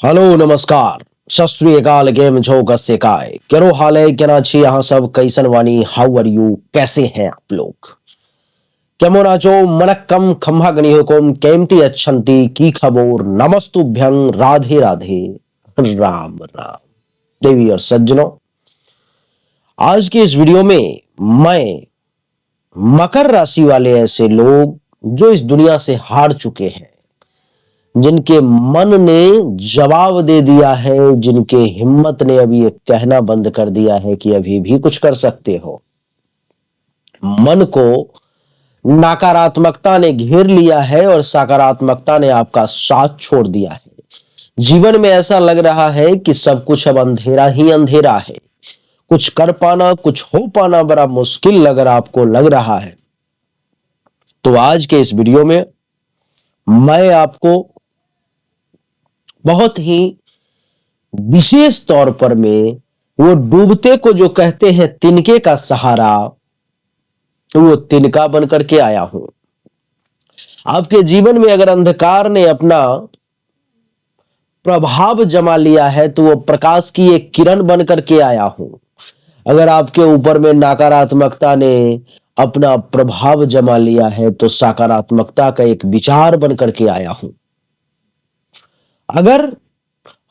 Hello नमस्कार सत श्री अकाल केम छो कस्य काय केरो हाल है केना छी यहाँ सब कैसन वानी हाउ आर यू कैसे हैं आप लोग केमो नाचो मनक्कम खम्हा गणी हुकुम केमती अच्छंती की खबोर नमस्तुभ्यं राधे राधे राम राम देवी और सज्जनों आज के इस वीडियो में मैं मकर राशि वाले ऐसे लोग जो इस दुनिया से हार चुके हैं, जिनके मन ने जवाब दे दिया है, जिनके हिम्मत ने अभी ये कहना बंद कर दिया है कि अभी भी कुछ कर सकते हो। मन को नकारात्मकता ने घेर लिया है और सकारात्मकता ने आपका साथ छोड़ दिया है। जीवन में ऐसा लग रहा है कि सब कुछ अब अंधेरा ही अंधेरा है। कुछ कर पाना, कुछ हो पाना बड़ा मुश्किल अगर आपको लग रहा है तो आज के इस वीडियो में मैं आपको बहुत ही विशेष तौर पर में वो डूबते को जो कहते हैं तिनके का सहारा, वो तिनका बनकर के आया हूं। आपके जीवन में अगर अंधकार ने अपना प्रभाव जमा लिया है तो वो प्रकाश की एक किरण बनकर के आया हूं। अगर आपके ऊपर में नकारात्मकता ने अपना प्रभाव जमा लिया है तो सकारात्मकता का एक विचार बनकर के आया हूं। अगर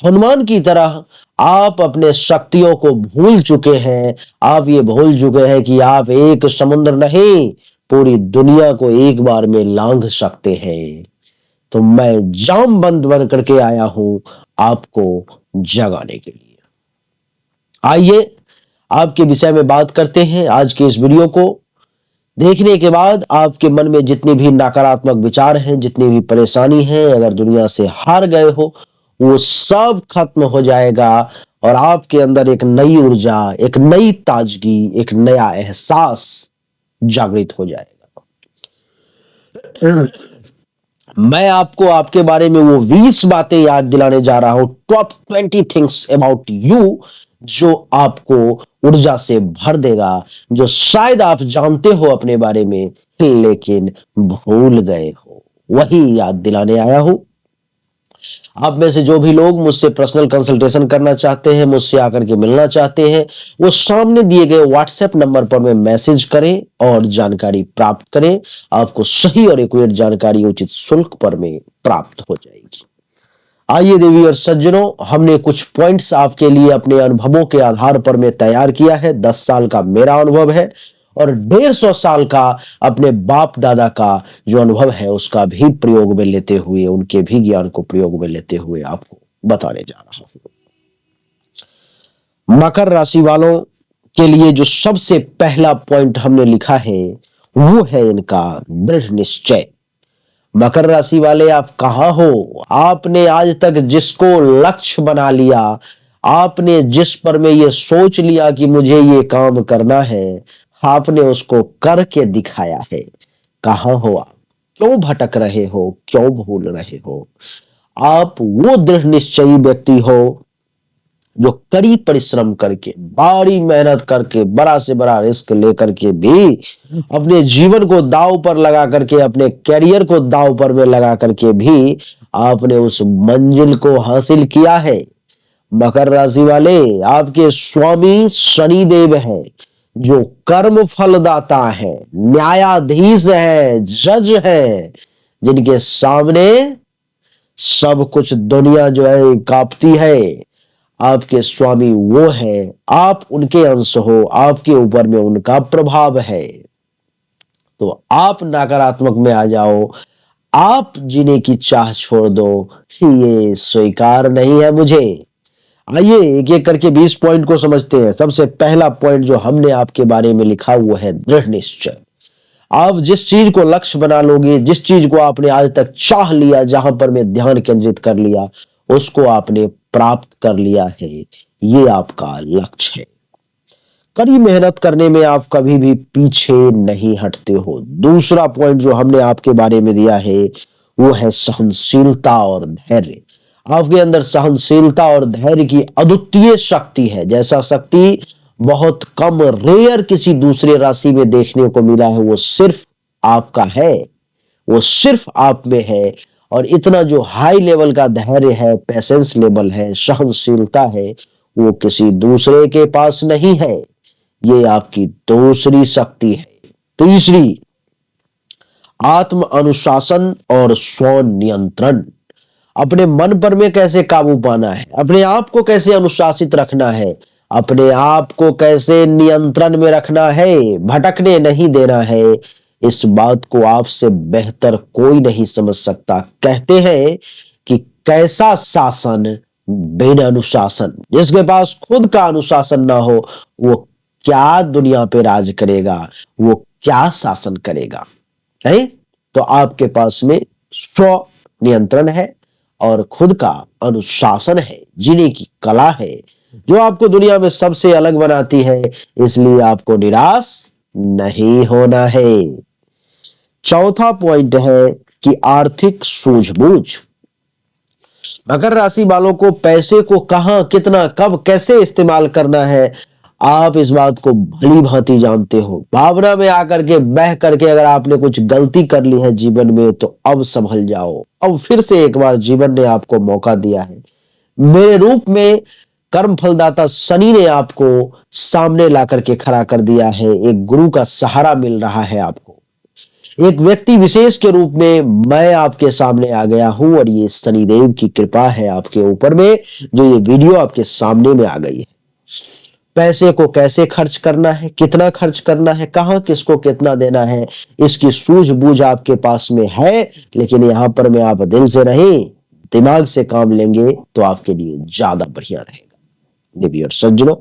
हनुमान की तरह आप अपने शक्तियों को भूल चुके हैं, आप ये भूल चुके हैं कि आप एक समुद्र नहीं पूरी दुनिया को एक बार में लांघ सकते हैं, तो मैं जामबंद बन करके आया हूं आपको जगाने के लिए। आइए आपके विषय में बात करते हैं। आज के इस वीडियो को देखने के बाद आपके मन में जितने भी नकारात्मक विचार हैं, जितनी भी परेशानी है, अगर दुनिया से हार गए हो वो सब खत्म हो जाएगा और आपके अंदर एक नई ऊर्जा, एक नई ताजगी, एक नया एहसास जागृत हो जाएगा। मैं आपको आपके बारे में वो 20 बातें याद दिलाने जा रहा हूं, टॉप 20 थिंग्स अबाउट यू, जो आपको ऊर्जा से भर देगा, जो शायद आप जानते हो अपने बारे में लेकिन भूल गए हो, वही याद दिलाने आया हूं। आप में से जो भी लोग मुझसे पर्सनल कंसल्टेशन करना चाहते हैं, मुझसे आकर के मिलना चाहते हैं, वो सामने दिए गए व्हाट्सएप नंबर पर में मैसेज करें और जानकारी प्राप्त करें। आपको सही और एक्यूरेट जानकारी उचित शुल्क पर में प्राप्त हो जाएगी। आइए देवी और सज्जनों, हमने कुछ पॉइंट्स आपके लिए अपने अनुभवों के आधार पर में तैयार किया है। 10 साल का मेरा अनुभव है और 150 साल का अपने बाप दादा का जो अनुभव है उसका भी प्रयोग में लेते हुए, उनके भी ज्ञान को प्रयोग में लेते हुए आपको बताने जा रहा हूं। मकर राशि वालों के लिए जो सबसे पहला पॉइंट हमने लिखा है वो है इनका दृढ़ निश्चय। मकर राशि वाले, आप कहां हो? आपने आज तक जिसको लक्ष्य बना लिया, आपने जिस पर में ये सोच लिया कि मुझे ये काम करना है, आपने उसको करके दिखाया है। कहां हो आप? क्यों भटक रहे हो? क्यों भूल रहे हो? आप वो दृढ़ निश्चयी व्यक्ति हो जो कड़ी परिश्रम करके, भारी मेहनत करके, बड़ा से बड़ा रिस्क लेकर के भी अपने जीवन को दांव पर लगा करके, अपने कैरियर को दांव पर में लगा करके भी आपने उस मंजिल को हासिल किया है। मकर राशि वाले, आपके स्वामी शनिदेव हैं जो कर्म फलदाता है, न्यायाधीश है, जज है, जिनके सामने सब कुछ दुनिया जो है कांपती है। आपके स्वामी वो है, आप उनके अंश हो, आपके ऊपर में उनका प्रभाव है। तो आप नकारात्मक में आ जाओ, आप जीने की चाह छोड़ दो, ये स्वीकार नहीं है मुझे। आइए एक एक करके 20 पॉइंट को समझते हैं। सबसे पहला पॉइंट जो हमने आपके बारे में लिखा वो है दृढ़ निश्चय। आप जिस चीज को लक्ष्य बना लोगे, जिस चीज को आपने आज तक चाह लिया, जहां पर में ध्यान केंद्रित कर लिया, उसको आपने प्राप्त कर लिया है। ये आपका लक्ष्य है। कड़ी मेहनत करने में आप कभी भी पीछे नहीं हटते हो। दूसरा पॉइंट जो हमने आपके बारे में दिया है वो है सहनशीलता और धैर्य। आपके अंदर सहनशीलता और धैर्य की अद्वितीय शक्ति है, जैसा शक्ति बहुत कम, रेयर किसी दूसरे राशि में देखने को मिला है, वो सिर्फ आपका है, वो सिर्फ आप में है। और इतना जो हाई लेवल का धैर्य है, पेशेंस लेवल है, सहनशीलता है, वो किसी दूसरे के पास नहीं है। ये आपकी दूसरी शक्ति है। तीसरी, आत्म अनुशासन और स्व नियंत्रण। अपने मन पर में कैसे काबू पाना है, अपने आप को कैसे अनुशासित रखना है, अपने आप को कैसे नियंत्रण में रखना है, भटकने नहीं देना है, इस बात को आपसे बेहतर कोई नहीं समझ सकता। कहते हैं कि कैसा शासन बिना अनुशासन, जिसके पास खुद का अनुशासन ना हो, वो क्या दुनिया पे राज करेगा, वो क्या शासन करेगा। है तो आपके पास में स्व नियंत्रण है और खुद का अनुशासन है, जीने की कला है, जो आपको दुनिया में सबसे अलग बनाती है। इसलिए आपको निराश नहीं होना है। चौथा पॉइंट है कि आर्थिक सूझबूझ। मकर राशि वालों को पैसे को कहां, कितना, कब, कैसे इस्तेमाल करना है, आप इस बात को भली भांति जानते हो। भावना में आकर के, बह करके अगर आपने कुछ गलती कर ली है जीवन में, तो अब संभल जाओ। अब फिर से एक बार जीवन ने आपको मौका दिया है। मेरे रूप में कर्म फलदाता शनि ने आपको सामने ला करके खड़ा कर दिया है। एक गुरु का सहारा मिल रहा है आपको। एक व्यक्ति विशेष के रूप में मैं आपके सामने आ गया हूं, और ये शनिदेव की कृपा है आपके ऊपर में, जो ये वीडियो आपके सामने में आ गई है। पैसे को कैसे खर्च करना है, कितना खर्च करना है, कहां किसको कितना देना है, इसकी सूझबूझ आपके पास में है। लेकिन यहां पर मैं आप दिल से रहें, दिमाग से काम लेंगे तो आपके लिए ज्यादा बढ़िया रहेगा। देवी और सज्जनों,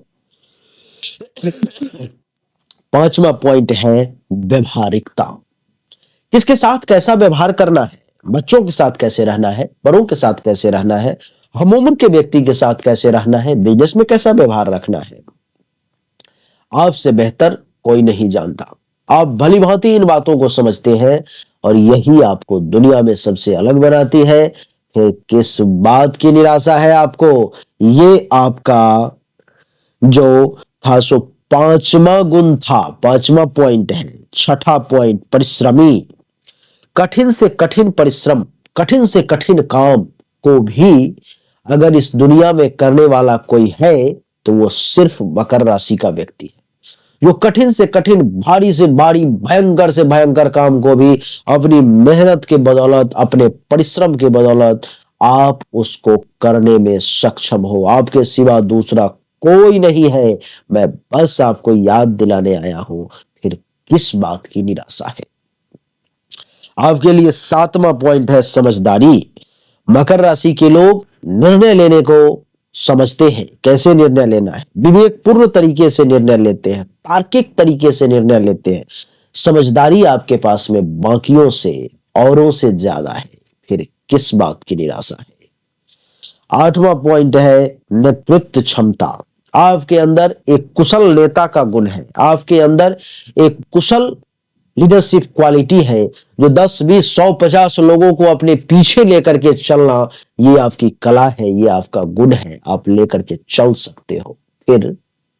पांचवा पॉइंट है व्यवहारिकता। किसके साथ कैसा व्यवहार करना है, बच्चों के साथ कैसे रहना है, बड़ों के साथ कैसे रहना है, हम उम्र के व्यक्ति के साथ कैसे रहना है, बिजनेस में कैसा व्यवहार रखना है, आपसे बेहतर कोई नहीं जानता। आप भली भांति इन बातों को समझते हैं, और यही आपको दुनिया में सबसे अलग बनाती है। फिर किस बात की निराशा है आपको। ये आपका जो था सो पांचवा गुण था, पांचवा पॉइंट है। छठा पॉइंट, परिश्रमी। कठिन से कठिन परिश्रम, कठिन से कठिन काम को भी अगर इस दुनिया में करने वाला कोई है, तो वो सिर्फ मकर राशि का व्यक्ति है। जो कठिन से कठिन, भारी से भारी, भयंकर से भयंकर काम को भी अपनी मेहनत के बदौलत, अपने परिश्रम के बदौलत आप उसको करने में सक्षम हो। आपके सिवा दूसरा कोई नहीं है। मैं बस आपको याद दिलाने आया हूं। फिर किस बात की निराशा है। आपके लिए सातवां पॉइंट है समझदारी। मकर राशि के लोग निर्णय लेने को समझते हैं, कैसे निर्णय लेना है, विवेकपूर्ण तरीके से निर्णय लेते हैं, तार्किक तरीके से निर्णय लेते हैं। समझदारी आपके पास में बाकियों से, औरों से ज्यादा है। फिर किस बात की निराशा है। आठवां पॉइंट है नेतृत्व क्षमता। आपके अंदर एक कुशल नेता का गुण है, आपके अंदर एक कुशल लीडरशिप क्वालिटी है, जो 10, 20, 100, 50 लोगों को अपने पीछे लेकर के चलना, ये आपकी कला है, ये आपका गुण है, आप लेकर के चल सकते हो। फिर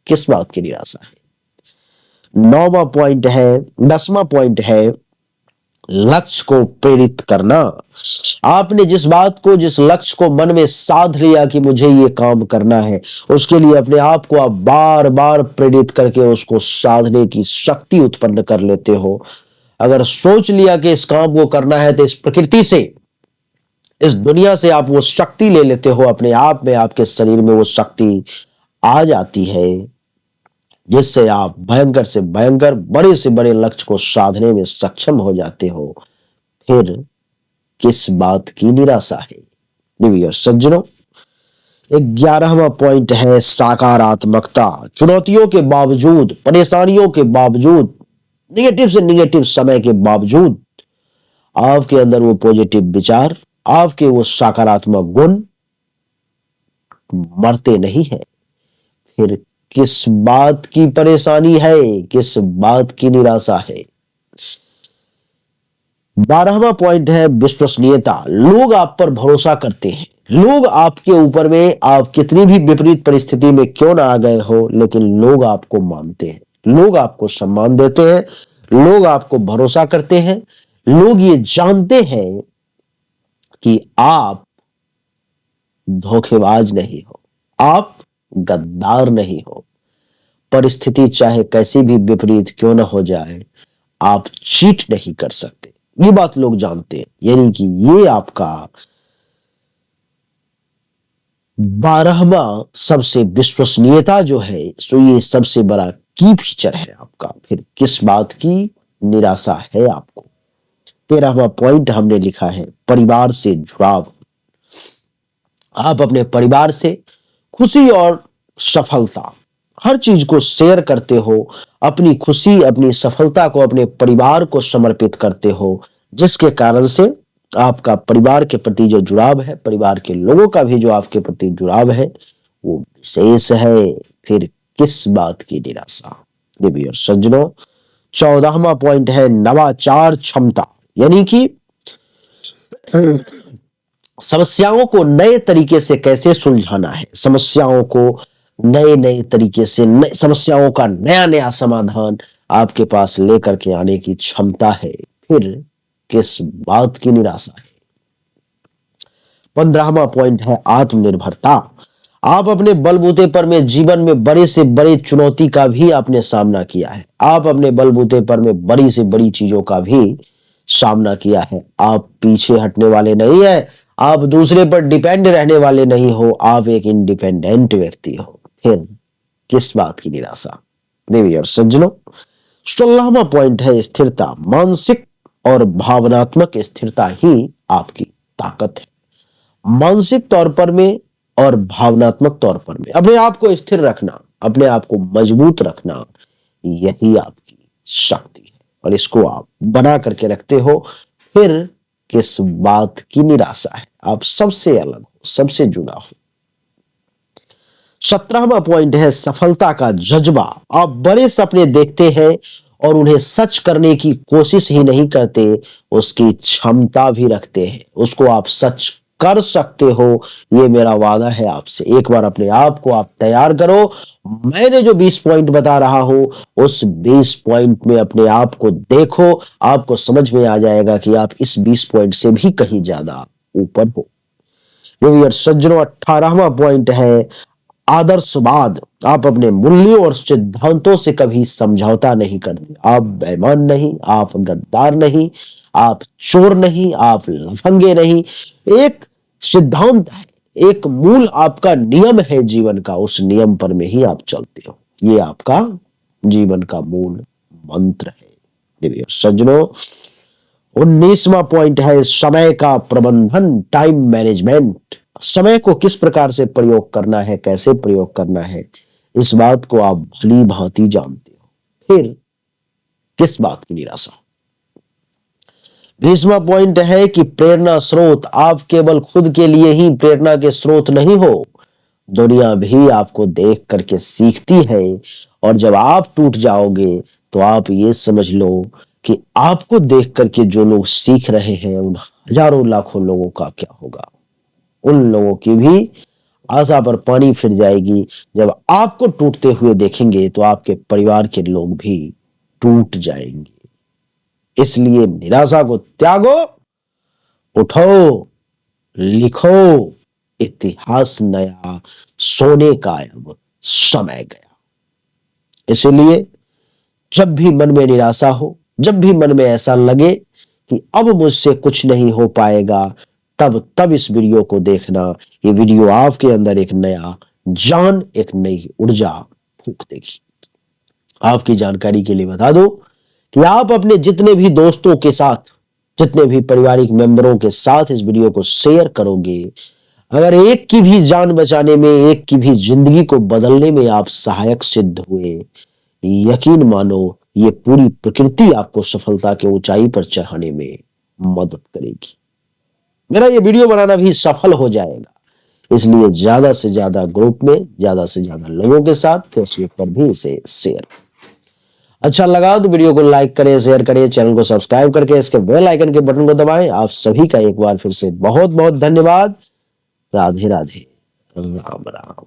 किस बात की निराशा है। 9वां पॉइंट है, 10वां पॉइंट है लक्ष्य को प्रेरित करना। आपने जिस बात को, जिस लक्ष्य को मन में साध लिया कि मुझे ये काम करना है, उसके लिए अपने आप को आप बार बार प्रेरित करके उसको साधने की शक्ति उत्पन्न कर लेते हो। अगर सोच लिया कि इस काम को करना है, तो इस प्रकृति से, इस दुनिया से आप वो शक्ति ले लेते हो। अपने आप में, आपके शरीर में वो शक्ति आ जाती है, जिससे आप भयंकर से भयंकर, बड़े से बड़े लक्ष्य को साधने में सक्षम हो जाते हो। फिर किस बात की निराशा है। देवी और सज्जनों, 11वां पॉइंट है सकारात्मकता। चुनौतियों के बावजूद, परेशानियों के बावजूद, निगेटिव से निगेटिव समय के बावजूद आपके अंदर वो पॉजिटिव विचार, आपके वो सकारात्मक गुण मरते नहीं है। फिर किस बात की परेशानी है, किस बात की निराशा है। 12वां पॉइंट है विश्वसनीयता। लोग आप पर भरोसा करते हैं। लोग आपके ऊपर में, आप कितनी भी विपरीत परिस्थिति में क्यों ना आ गए हो, लेकिन लोग आपको मानते हैं, लोग आपको सम्मान देते हैं, लोग आपको भरोसा करते हैं। लोग ये जानते हैं कि आप धोखेबाज नहीं हो, आप गद्दार नहीं हो। परिस्थिति चाहे कैसी भी विपरीत क्यों न हो जाए, आप चीट नहीं कर सकते। ये बात लोग जानते हैं, यानी कि ये आपका 12वां सबसे विश्वसनीयता जो है, तो ये सबसे बड़ा की फीचर है आपका। फिर किस बात की निराशा है आपको? 13वां पॉइंट हमने लिखा है परिवार से जुड़ाव। आप अपने परिवार से खुशी और सफलता हर चीज को शेयर करते हो, अपनी खुशी अपनी सफलता को अपने परिवार को समर्पित करते हो, जिसके कारण से आपका परिवार के प्रति जो जुड़ाव है, परिवार के लोगों का भी जो आपके प्रति जुड़ाव है, वो विशेष है। फिर किस बात की निराशा? देवी और सज्जनों, 14वां पॉइंट है नवाचार क्षमता, यानी कि समस्याओं को नए तरीके से कैसे सुलझाना है, समस्याओं को नए नए तरीके से समस्याओं का नया नया समाधान आपके पास लेकर के आने की क्षमता है। फिर किस बात की निराशा है? 15वां पॉइंट है आत्मनिर्भरता। आप अपने बलबूते पर में जीवन में बड़े से बड़े चुनौती का भी आपने सामना किया है, आप अपने बलबूते पर में बड़ी से बड़ी चीजों का भी सामना किया है। आप पीछे हटने वाले नहीं है, आप दूसरे पर डिपेंड रहने वाले नहीं हो, आप एक इंडिपेंडेंट व्यक्ति हो। फिर किस बात की निराशा? देवी और सज्जनों, 16वां पॉइंट है स्थिरता। मानसिक और भावनात्मक स्थिरता ही आपकी ताकत है। मानसिक तौर पर में और भावनात्मक तौर पर में अपने आप को स्थिर रखना, अपने आप को मजबूत रखना, यही आपकी शक्ति है और इसको आप बना करके रखते हो। फिर किस बात की निराशा है? आप सबसे अलग हो, सबसे जुदा हो। 17वां पॉइंट है सफलता का जज्बा। आप बड़े सपने देखते हैं और उन्हें सच करने की कोशिश ही नहीं करते, उसकी क्षमता भी रखते हैं, उसको आप सच कर सकते हो। ये मेरा वादा है आपसे। एक बार अपने आप को आप तैयार करो। मैंने जो 20 पॉइंट बता रहा हूं, उस 20 पॉइंट में अपने आप को देखो, आपको समझ में आ जाएगा कि आप इस 20 पॉइंट से भी कहीं ज्यादा ऊपर हो। ये सज्जनों, 18वां पॉइंट है आदर्शवाद। आप अपने मूल्यों और सिद्धांतों से कभी समझौता नहीं करते। आप बेईमान नहीं, आप गद्दार नहीं, आप चोर नहीं, आप लफंगे नहीं। एक सिद्धांत है, एक मूल आपका नियम है जीवन का, उस नियम पर में ही आप चलते हो। ये आपका जीवन का मूल मंत्र है। देवी और सज्जनों, 19वां पॉइंट है समय का प्रबंधन, टाइम मैनेजमेंट। समय को किस प्रकार से प्रयोग करना है, कैसे प्रयोग करना है, इस बात को आप भली भांति जानते हो। फिर किस बात की निराशा? 20वां पॉइंट है कि प्रेरणा स्रोत। आप केवल खुद के लिए ही प्रेरणा के स्रोत नहीं हो, दुनिया भी आपको देख करके सीखती है। और जब आप टूट जाओगे तो आप ये समझ लो कि आपको देख करके जो लोग सीख रहे हैं, उन हजारों लाखों लोगों का क्या होगा? उन लोगों की भी आशा पर पानी फिर जाएगी। जब आपको टूटते हुए देखेंगे तो आपके परिवार के लोग भी टूट जाएंगे। इसलिए निराशा को त्यागो, उठो, लिखो, इतिहास नया, सोने का अब समय गया। इसलिए जब भी मन में निराशा हो, जब भी मन में ऐसा लगे कि अब मुझसे कुछ नहीं हो पाएगा, तब इस वीडियो को देखना। ये वीडियो आपके अंदर एक नया जान, एक नई ऊर्जा फूंक देगी। आपकी जानकारी के लिए बता दो कि आप अपने जितने भी दोस्तों के साथ, जितने भी पारिवारिक मेंबरों के साथ इस वीडियो को शेयर करोगे, अगर एक की भी जान बचाने में, एक की भी जिंदगी को बदलने में आप सहायक सिद्ध हुए, यकीन मानो ये पूरी प्रकृति आपको सफलता के ऊंचाई पर चढ़ाने में मदद करेगी। मेरा ये वीडियो बनाना भी सफल हो जाएगा। इसलिए ज्यादा से ज्यादा ग्रुप में, ज्यादा से ज्यादा लोगों के साथ फेसबुक पर भी इसे शेयर। अच्छा लगा तो वीडियो को लाइक करें, शेयर करें, चैनल को सब्सक्राइब करके इसके बेल आइकन के बटन को दबाएं। आप सभी का एक बार फिर से बहुत बहुत धन्यवाद। राधे राधे, राम राम।